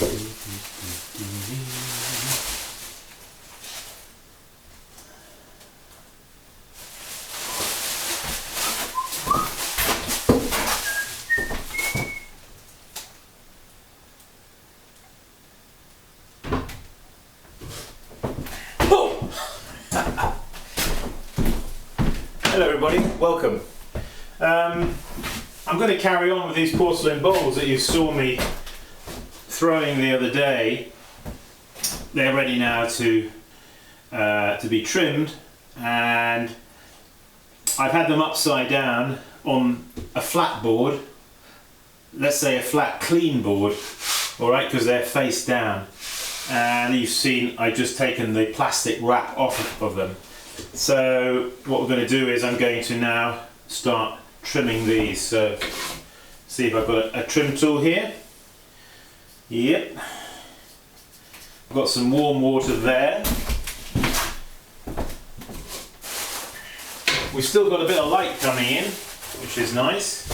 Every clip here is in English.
Hello everybody, welcome. I'm going to carry on with these porcelain bowls that you saw me throwing the other day. They're ready now to be trimmed, and I've had them upside down on a flat board, let's say a flat clean board, alright, because they're face down. And you've seen I've just taken the plastic wrap off of them. So what we're going to do is I'm going to now start trimming these. So see if I've got a trim tool here. Yep. I've got some warm water there. We've still got a bit of light coming in, which is nice.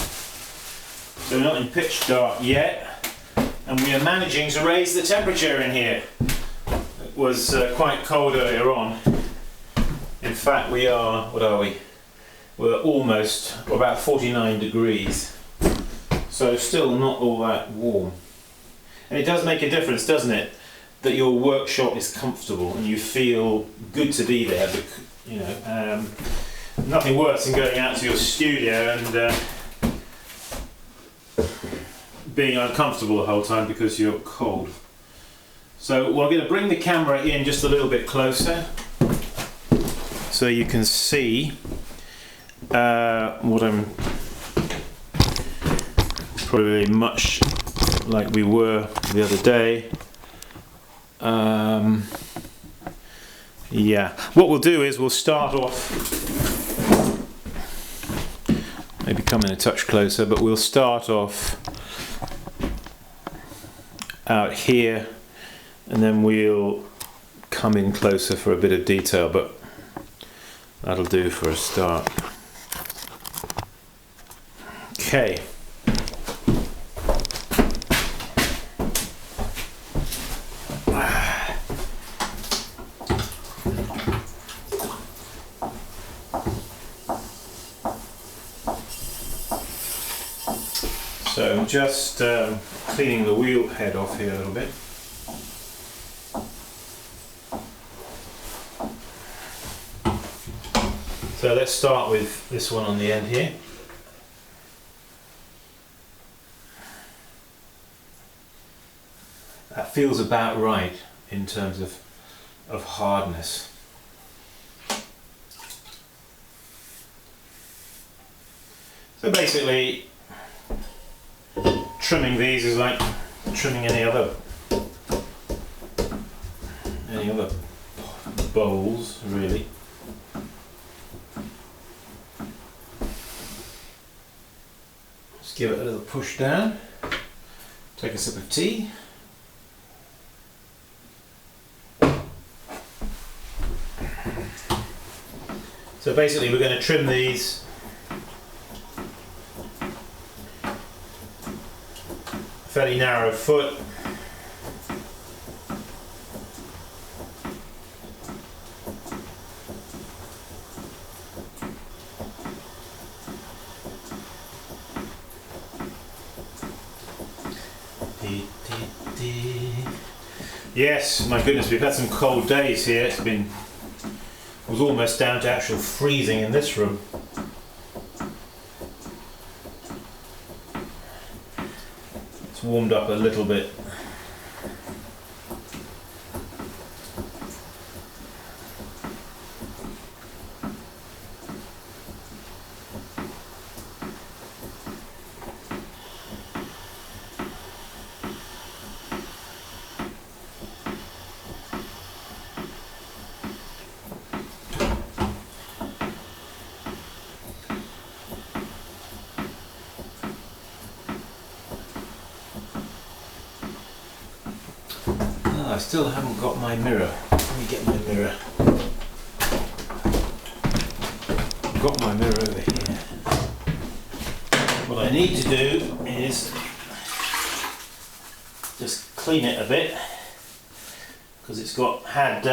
So we're not in pitch dark yet. And we are managing to raise the temperature in here. It was quite cold earlier on. In fact, we are, what are we? We're almost about 49 degrees. So still not all that warm. And it does make a difference, doesn't it? That your workshop is comfortable and you feel good to be there. You know, nothing worse than going out to your studio and being uncomfortable the whole time because you're cold. So we're going to bring the camera in just a little bit closer, so you can see what I'm probably much like we were the other day. Yeah, what we'll do is we'll start off, maybe come in a touch closer, but we'll start off out here and then we'll come in closer for a bit of detail, but that'll do for a start. Okay. So I'm just cleaning the wheel head off here a little bit. So let's start with this one on the end here. That feels about right in terms of hardness. So basically, trimming these is like trimming any other bowls, really. Just give it a little push down. Take a sip of tea. So basically we're going to trim these fairly narrow foot. Yes, my goodness, we've had some cold days here. It was almost down to actual freezing in this room. It's warmed up a little bit. I still haven't got my mirror. Let me get my mirror. I've got my mirror over here. What I need to do is just clean it a bit because it's had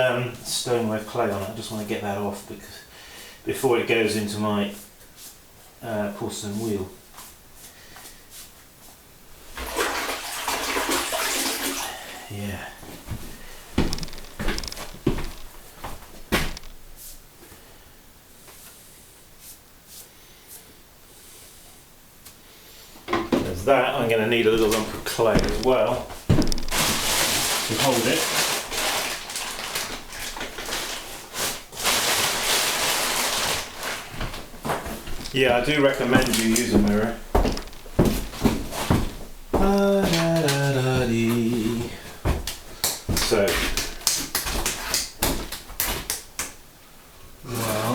stoneware clay on it. I just want to get that off because before it goes into my porcelain wheel. Yeah. There's that. I'm going to need a little lump of clay as well to hold it. Yeah, I do recommend you use a mirror. So, well,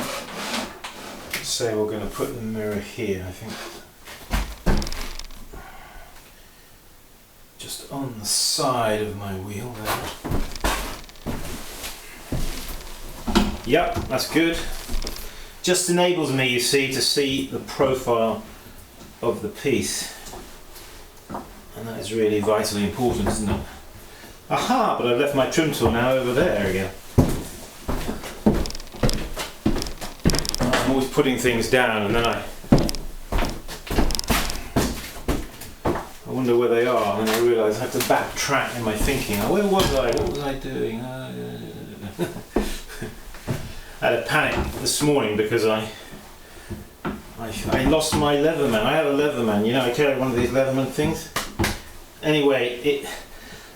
let's say we're going to put the mirror here, I think. Just on the side of my wheel there. Yep, that's good. Just enables me, you see, to see the profile of the piece. And that is really vitally important, isn't it? Aha, but I've left my trim tool now over there again. I'm always putting things down and then I wonder where they are, and then I realise I have to backtrack in my thinking. Oh, where was I? What was I doing? I had a panic this morning because I lost my Leatherman. I have a Leatherman, you know, I carry one of these Leatherman things. Anyway,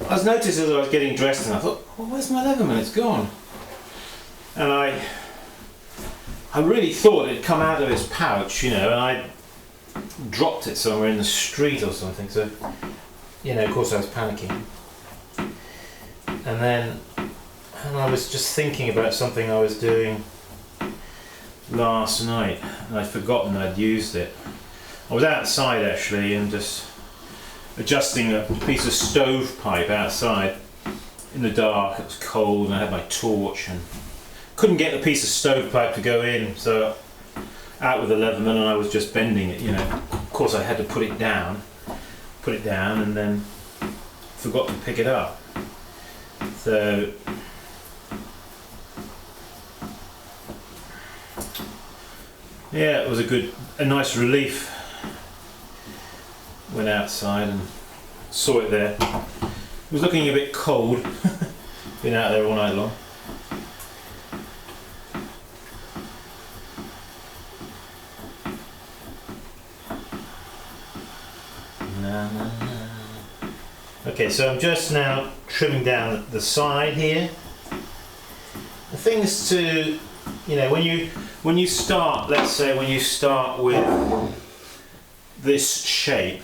I was noticing as I was getting dressed and I thought, well, where's my Leatherman? It's gone. And I really thought it'd come out of is pouch, you know, and I dropped it somewhere in the street or something, so, you know, of course I was panicking. And I was just thinking about something I was doing last night, and I'd forgotten I'd used it. I was outside actually and just adjusting a piece of stovepipe outside in the dark. It was cold and I had my torch and couldn't get the piece of stovepipe to go in, so out with the Leatherman and I was just bending it, you know. Of course I had to put it down and then forgot to pick it up. So yeah, it was a nice relief. Went outside and saw it there. It was looking a bit cold. Been out there all night long. Okay, so I'm just now trimming down the side here. The thing is to, you know, when you start, let's say when you start with this shape,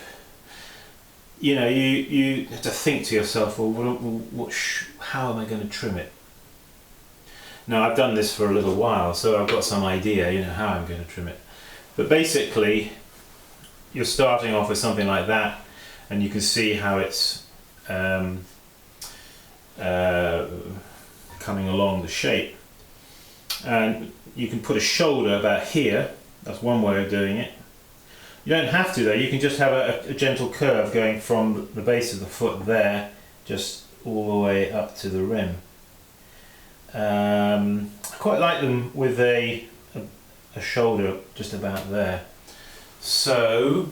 you know, you have to think to yourself, well, how am I going to trim it? Now, I've done this for a little while, so I've got some idea, you know, how I'm going to trim it. But basically, you're starting off with something like that, and you can see how it's coming along the shape. And you can put a shoulder about here. That's one way of doing it. You don't have to though, you can just have a gentle curve going from the base of the foot there, just all the way up to the rim. I quite like them with a shoulder just about there. So,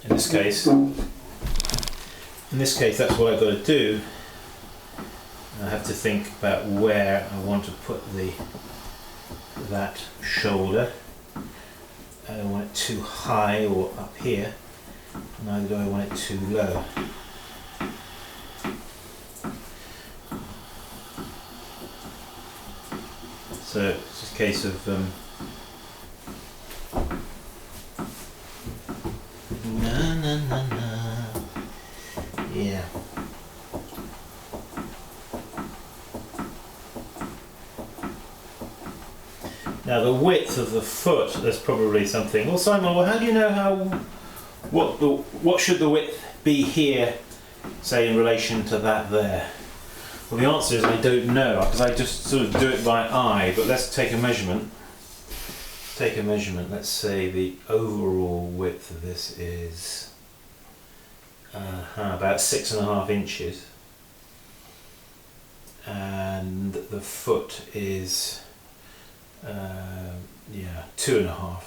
in this case that's what I've got to do. I have to think about where I want to put that shoulder. I don't want it too high or up here, neither do I want it too low. So it's just a case of yeah. Now the width of the foot, there's probably something. Well, Simon, well, how do you know what should the width be here, say in relation to that there? Well, the answer is I don't know, because I just sort of do it by eye. But let's take a measurement. Let's say the overall width of this is about 6.5 inches, and the foot is 2.5.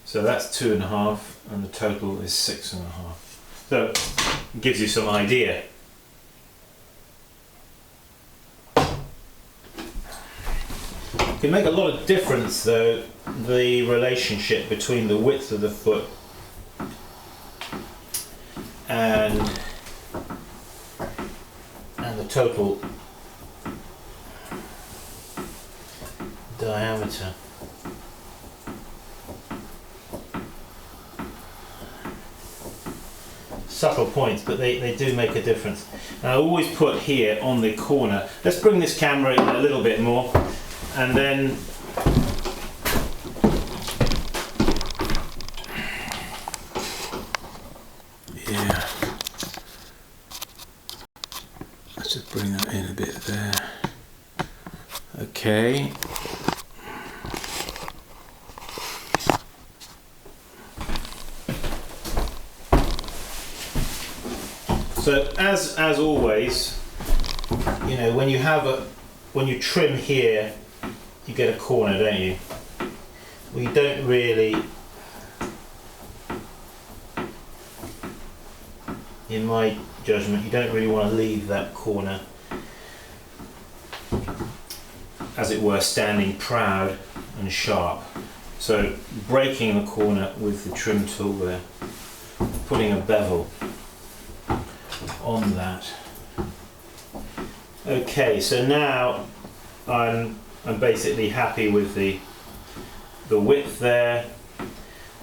So that's 2.5, and the total is 6.5. So it gives you some idea. It can make a lot of difference though, the relationship between the width of the foot and the total diameter. Subtle points, but they do make a difference. And I always put here on the corner, let's bring this camera in a little bit more, and then yeah, let's just bring that in a bit there. Okay. So as always, you know, when you trim here, you get a corner, don't you? Well, you don't really, in my judgment, you don't really want to leave that corner, as it were, standing proud and sharp. So breaking the corner with the trim tool there, putting a bevel on that. Okay, so now I'm basically happy with the width there.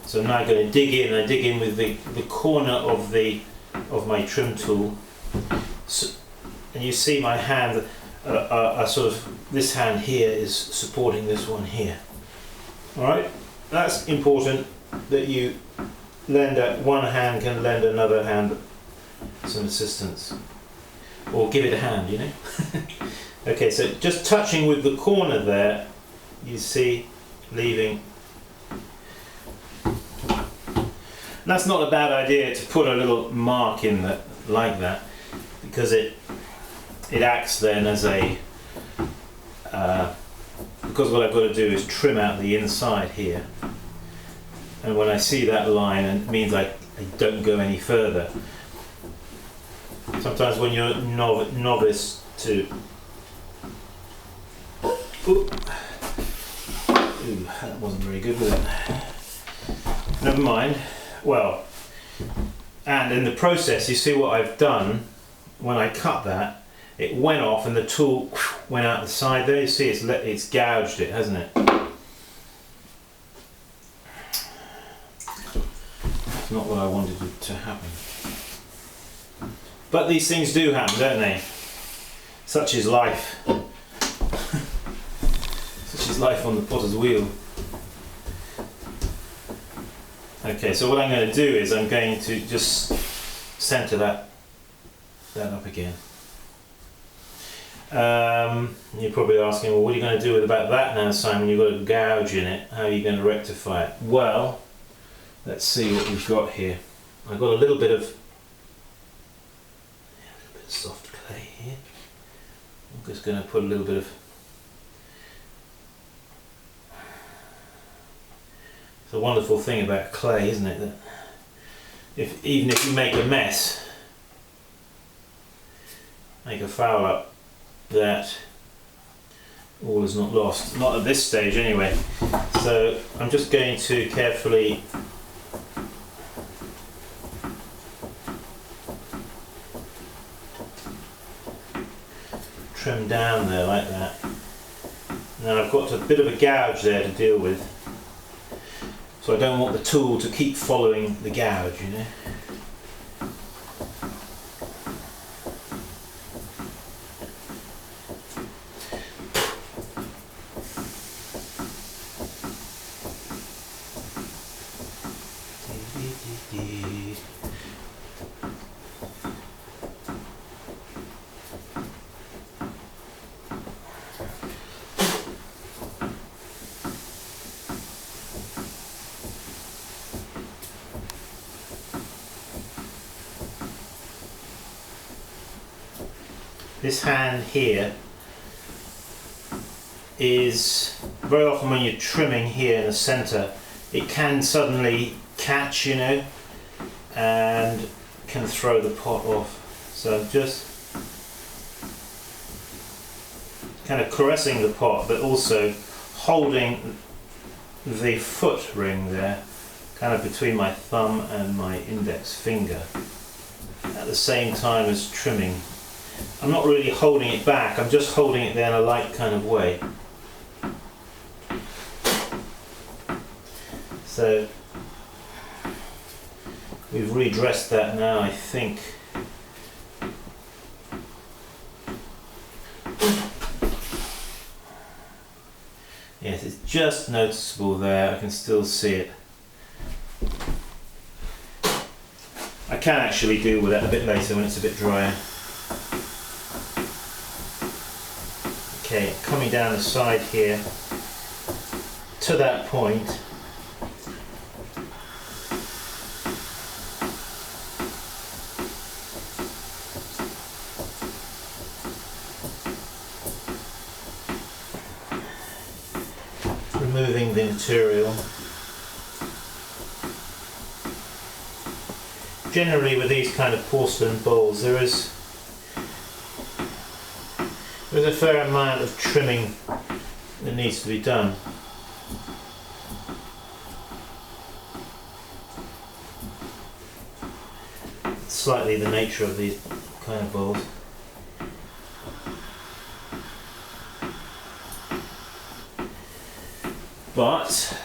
So now I'm going to dig in. I dig in with the corner of my trim tool, so, and you see my hand are sort of, this hand here is supporting this one here. All right, that's important that you one hand can lend another hand some assistance, or give it a hand, you know. Okay, so just touching with the corner there, you see, leaving. That's not a bad idea to put a little mark in that, like that, because it acts then as a because what I've got to do is trim out the inside here, and when I see that line, it means I don't go any further. Sometimes when you're novice to... Ooh, that wasn't very good, was it? Never mind. Well, and in the process, you see what I've done when I cut that, it went off and the tool went out the side there. You see it's gouged it, hasn't it? That's not what I wanted to happen. But these things do happen, don't they? Such is life. Such is life on the potter's wheel. Okay, so what I'm going to do is I'm going to just centre that up again. You're probably asking, well, what are you going to do about that now, Simon? You've got a gouge in it. How are you going to rectify it? Well, let's see what we've got here. I've got a little bit of soft clay here. I'm just going to put a little bit of... It's a wonderful thing about clay, isn't it? That even if you make a mess, make a foul up, that all is not lost. Not at this stage anyway. So I'm just going to carefully trim down there like that. Now I've got a bit of a gouge there to deal with, so I don't want the tool to keep following the gouge, you know. this hand here is very often when you're trimming here in the center, it can suddenly catch, you know, and can throw the pot off. So I'm just kind of caressing the pot, but also holding the foot ring there, kind of between my thumb and my index finger, at the same time as trimming. I'm not really holding it back, I'm just holding it there in a light kind of way. So we've redressed that now, I think. Yes, it's just noticeable there, I can still see it. I can actually deal with that a bit later when it's a bit drier. Okay, coming down the side here to that point. Removing the material. Generally with these kind of porcelain bowls there's a fair amount of trimming that needs to be done. It's slightly the nature of these kind of bowls. But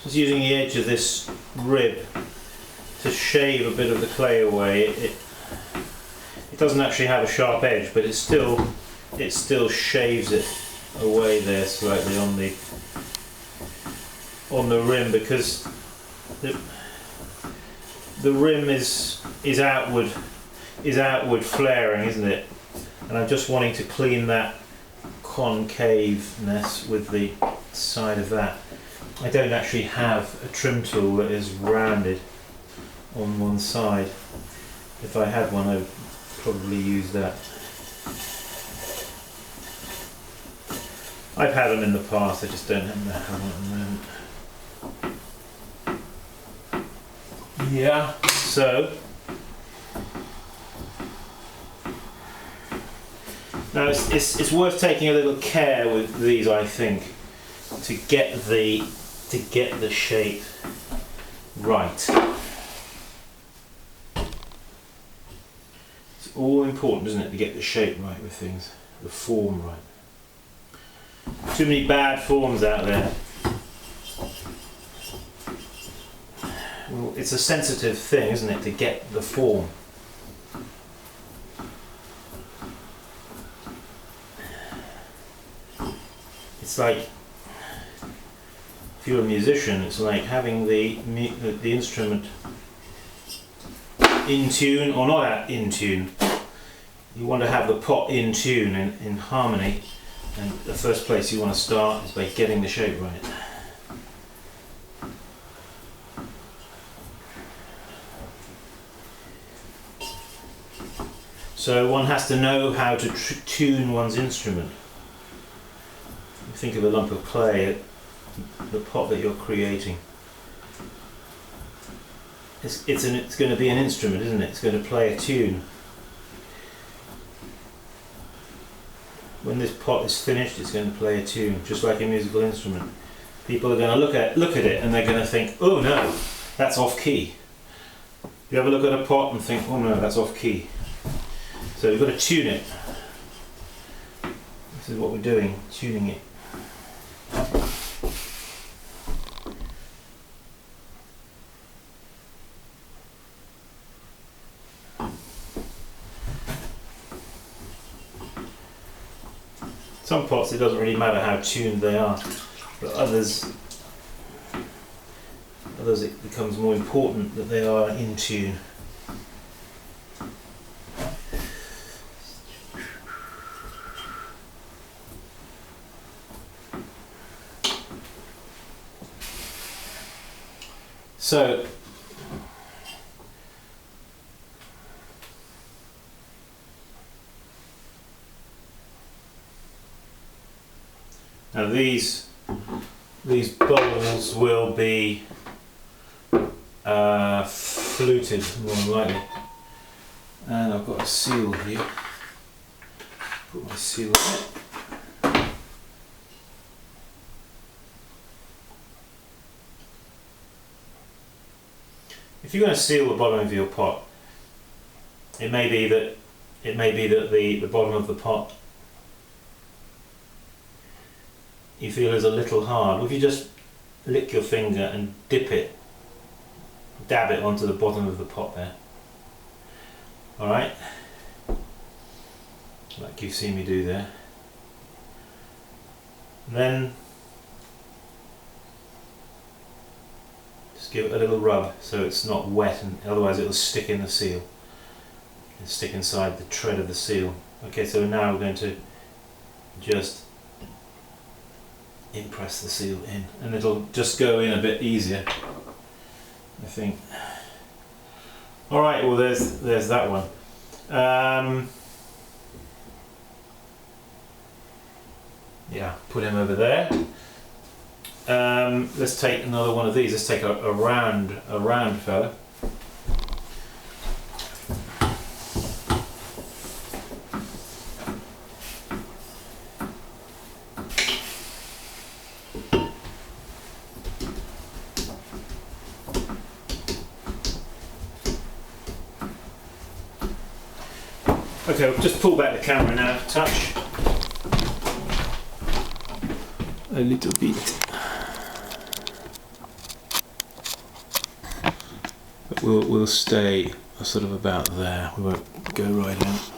just using the edge of this rib to shave a bit of the clay away. It doesn't actually have a sharp edge, but it still shaves it away there slightly on the rim, because the rim is outward flaring, isn't it? And I'm just wanting to clean that concaveness with the side of that. I don't actually have a trim tool that is rounded on one side. If I had one, I would probably use that. I've had them in the past, I just don't have one at the moment. Yeah, so now it's worth taking a little care with these, I think, to get the shape right. It's all important, isn't it, to get the shape right with things, the form right. Too many bad forms out there. Well, it's a sensitive thing, isn't it, to get the form. It's like, if you're a musician, it's like having the instrument in tune or not in tune. You want to have the pot in tune, in harmony, and the first place you want to start is by getting the shape right. So one has to know how to tune one's instrument. You think of a lump of clay, the pot that you're creating. It's going to be an instrument, isn't it? It's going to play a tune. When this pot is finished, it's going to play a tune, just like a musical instrument. People are going to look at it and they're going to think, oh no, that's off key. You ever look at a pot and think, oh no, that's off key. So we've got to tune it. This is what we're doing, tuning it. Some pots it doesn't really matter how tuned they are, but others it becomes more important that they are in tune. So now these bowls will be fluted more than likely, and I've got a seal here. Put my seal on it. If you're going to seal the bottom of your pot, it may be that the bottom of the pot you feel is a little hard. If you just lick your finger and dab it onto the bottom of the pot there. Alright, like you've seen me do there. And then just give it a little rub so it's not wet, and otherwise it'll stick in the seal. It'll stick inside the tread of the seal. Okay, so now we're going to just impress the seal in, and it'll just go in a bit easier, I think. Alright, well there's that one. Yeah, put him over there. Let's take another one of these. Let's take a round fella. Okay, we'll just pull back the camera now a touch. A little bit. But we'll stay sort of about there. We won't go right out.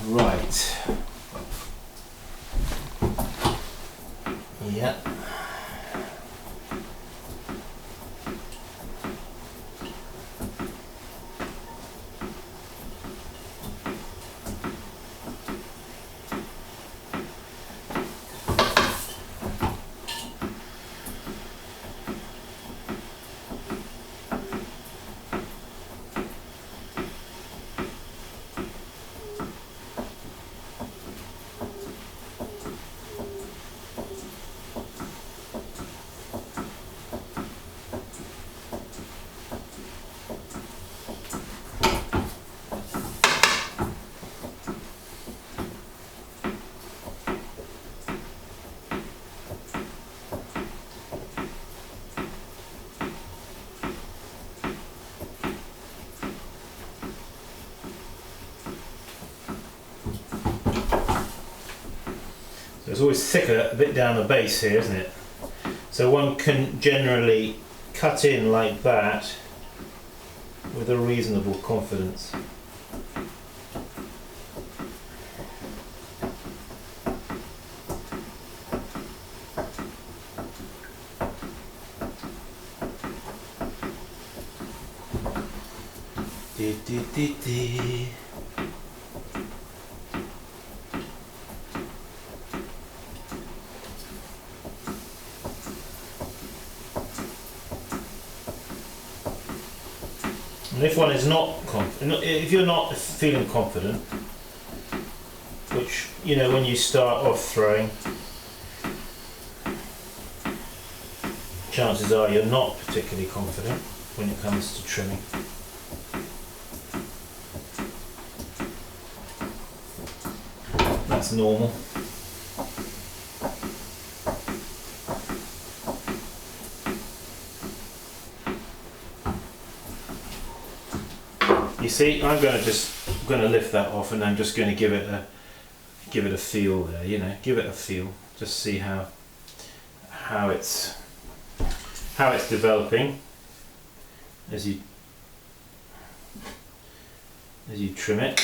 Right. Yeah. It's always thicker a bit down the base here, isn't it? So one can generally cut in like that with a reasonable confidence. And if one is not confident, if you're not feeling confident, which, you know, when you start off throwing, chances are you're not particularly confident when it comes to trimming. That's normal. You see, I'm going to lift that off, and I'm just going to give it a feel there. You know, give it a feel. Just see how it's developing as you trim it.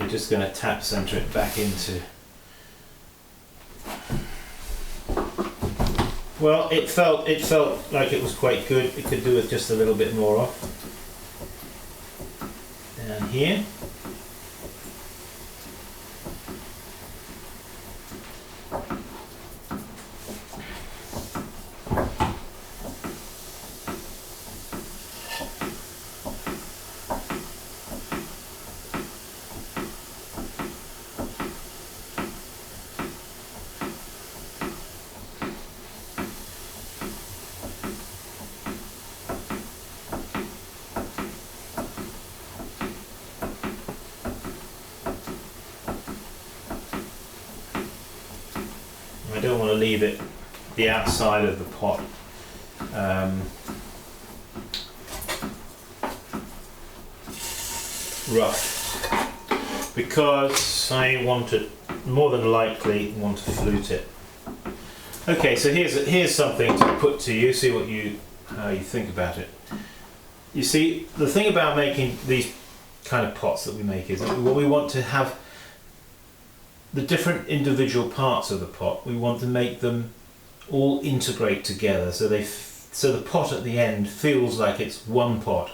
Just going to tap center it back into Well, it felt like it was quite good. It could do with just a little bit more off. Down here. I don't want to leave it the outside of the pot rough, because I want to, more than likely, want to flute it. Okay, so here's something to put to you, see how you think about it. You see, the thing about making these kind of pots that we make is that we want to have the different individual parts of the pot. We want to make them all integrate together, so the pot at the end feels like it's one pot,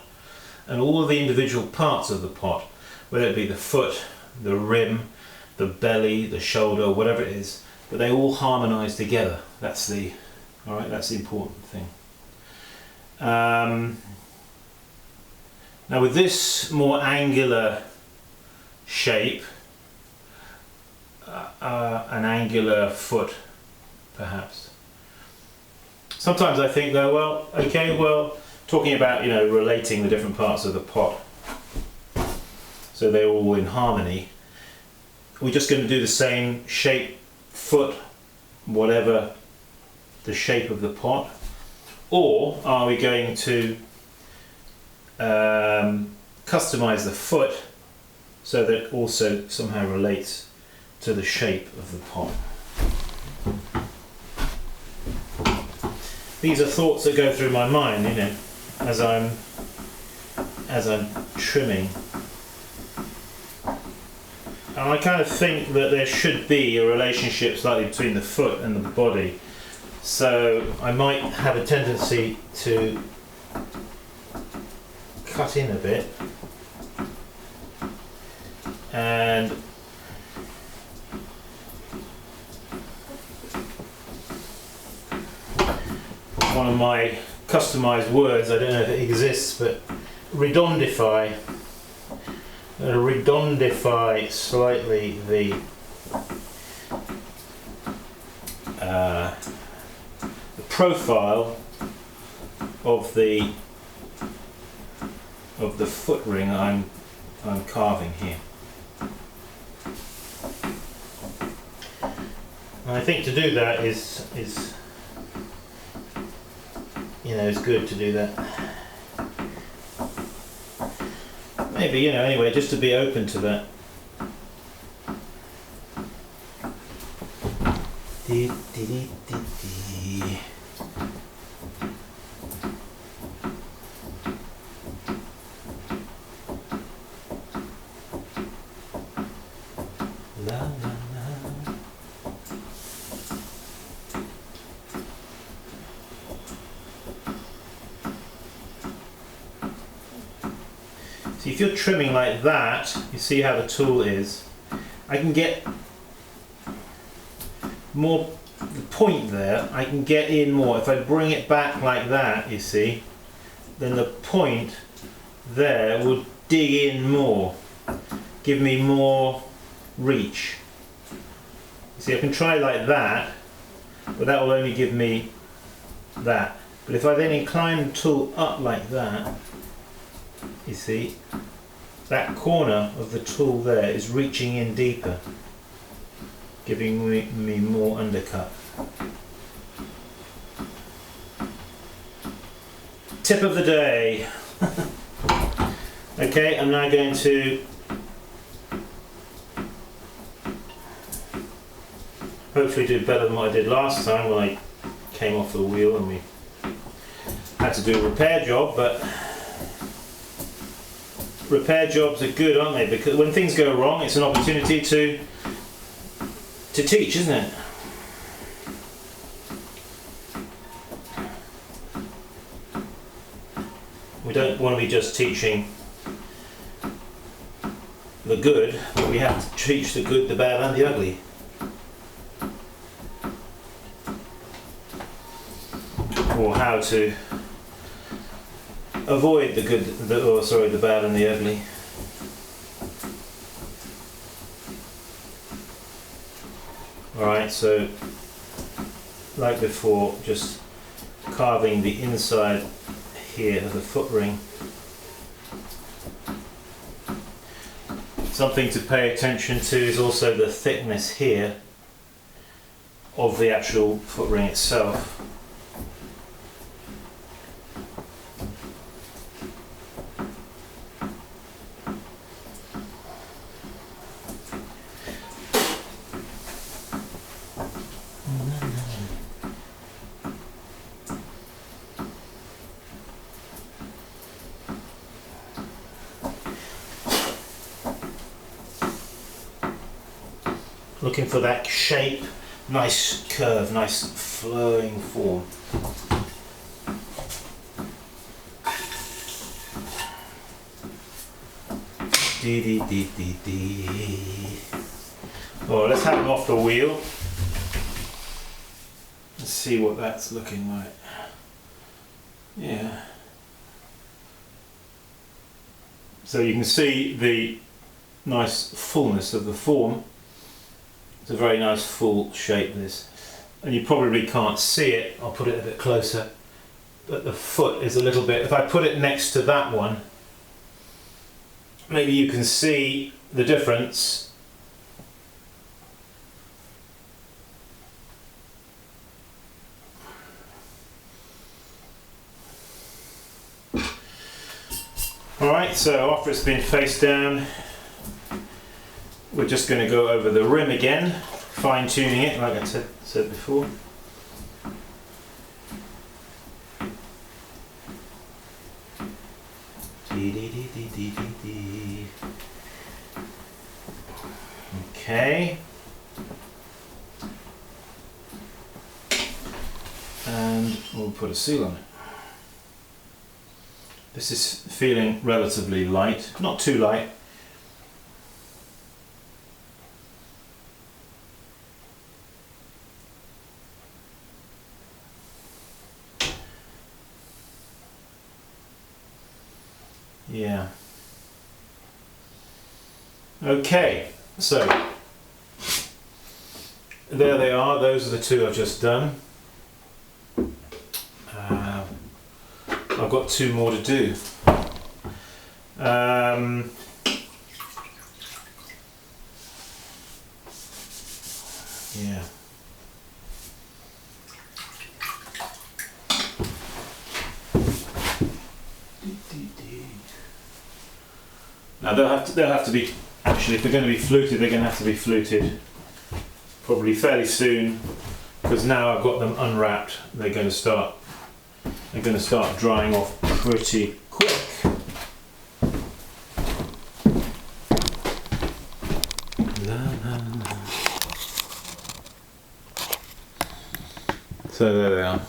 and all of the individual parts of the pot, whether it be the foot, the rim, the belly, the shoulder, whatever it is, that they all harmonise together. That's the important thing. Now with this more angular shape, an angular foot perhaps. Sometimes I think though, talking about, relating the different parts of the pot so they're all in harmony, we're just going to do the same shape, foot, whatever the shape of the pot, or are we going to customize the foot so that it also somehow relates to the shape of the pot? These are thoughts that go through my mind, as I'm trimming. And I kind of think that there should be a relationship slightly between the foot and the body. So I might have a tendency to cut in a bit and one of my customized words, I don't know if it exists, but redondify. Redondify slightly the profile of the foot ring I'm carving here. And I think to do that is it's good to do that. Maybe, anyway, just to be open to that. La, la, la. If you're trimming like that, you see how the tool is. I can get more, the point there, I can get in more. If I bring it back like that, you see, then the point there would dig in more, give me more reach. You see, I can try like that, but that will only give me that. But if I then incline the tool up like that, you see, that corner of the tool there is reaching in deeper, giving me more undercut. Tip of the day. Okay, I'm now going to hopefully do better than what I did last time when I came off the wheel and we had to do a repair job, but repair jobs are good, aren't they? Because when things go wrong, it's an opportunity to teach, isn't it? don't want to be just teaching the good, but we have to teach the good, the bad and the ugly. Or how to avoid the good, the bad and the ugly. Alright, so like before, just carving the inside here of the foot ring. Something to pay attention to is also the thickness here of the actual foot ring itself. Looking for that shape, nice curve, nice flowing form. Dee dee dee dee dee. Oh, let's have it off the wheel. Let's see what that's looking like. Yeah. So you can see the nice fullness of the form. It's a very nice full shape, this, and you probably can't see it. I'll put it a bit closer, but the foot is a little bit, if I put it next to that one, maybe you can see the difference. Alright, so after it's been face down, we're just going to go over the rim again, fine-tuning it like I said before. Okay. And we'll put a seal on it. This is feeling relatively light, not too light. Yeah. Okay, so there they are. Those are the two I've just done. I've got two more to do. Yeah. Now they'll have to be, actually if they're going to be fluted, they're going to have to be fluted probably fairly soon, because now I've got them unwrapped, they're going to start drying off pretty quick. So there they are.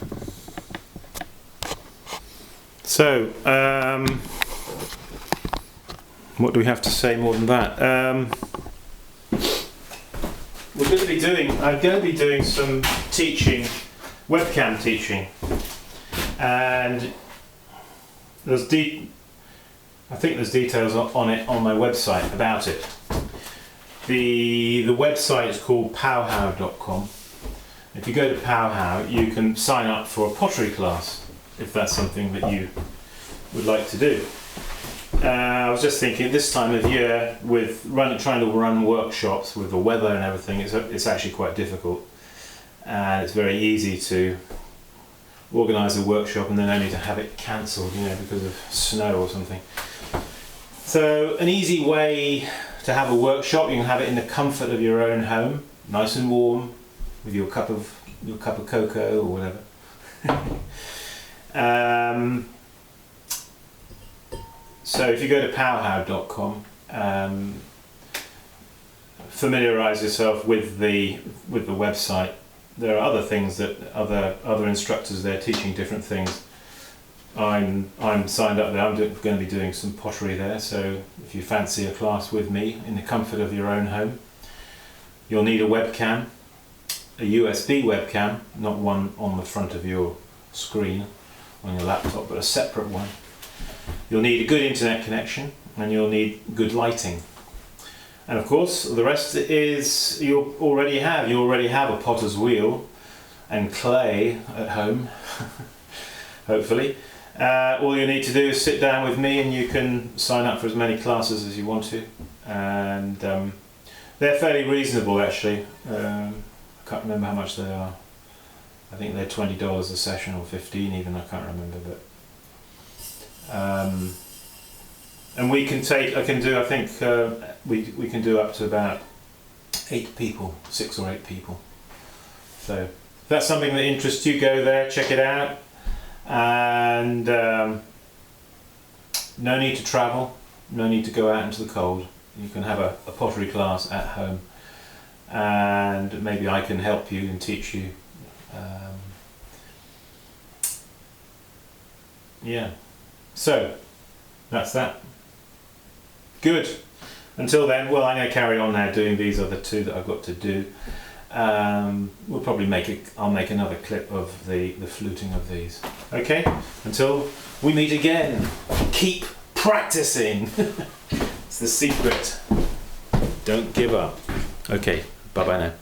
So what do we have to say more than that? I'm going to be doing some teaching, webcam teaching, and I think there's details on it on my website about it. The website is called powwow.com. If you go to powwow, you can sign up for a pottery class if that's something that you would like to do. I was just thinking, this time of year, with trying to run workshops with the weather and everything, it's actually quite difficult, and it's very easy to organise a workshop and then only to have it cancelled, because of snow or something. So an easy way to have a workshop, you can have it in the comfort of your own home, nice and warm, with your cup of cocoa or whatever. So if you go to powwow.com, familiarise yourself with the website. There are other things that other instructors there teaching different things I'm signed up there. I'm going to be doing some pottery there, so if you fancy a class with me in the comfort of your own home, you'll need a webcam, a USB webcam, not one on the front of your screen on your laptop, but a separate one. You'll need a good internet connection, and you'll need good lighting. And of course, the rest is you already have a potter's wheel and clay at home, hopefully. All you need to do is sit down with me and you can sign up for as many classes as you want to. And they're fairly reasonable actually. I can't remember how much they are. I think they're $20 a session or 15 even, I can't remember. But and we can take, I think we can do up to about 8 people, 6 or 8 people. So if that's something that interests you, go there, check it out. And no need to travel, no need to go out into the cold. You can have a pottery class at home, and maybe I can help you and teach you. Yeah, so that's that. Good. Until then, well, I'm going to carry on now doing these other 2 that I've got to do. We'll probably I'll make another clip of the fluting of these. Okay, until we meet again, keep practicing. It's the secret. Don't give up. Okay, bye bye now.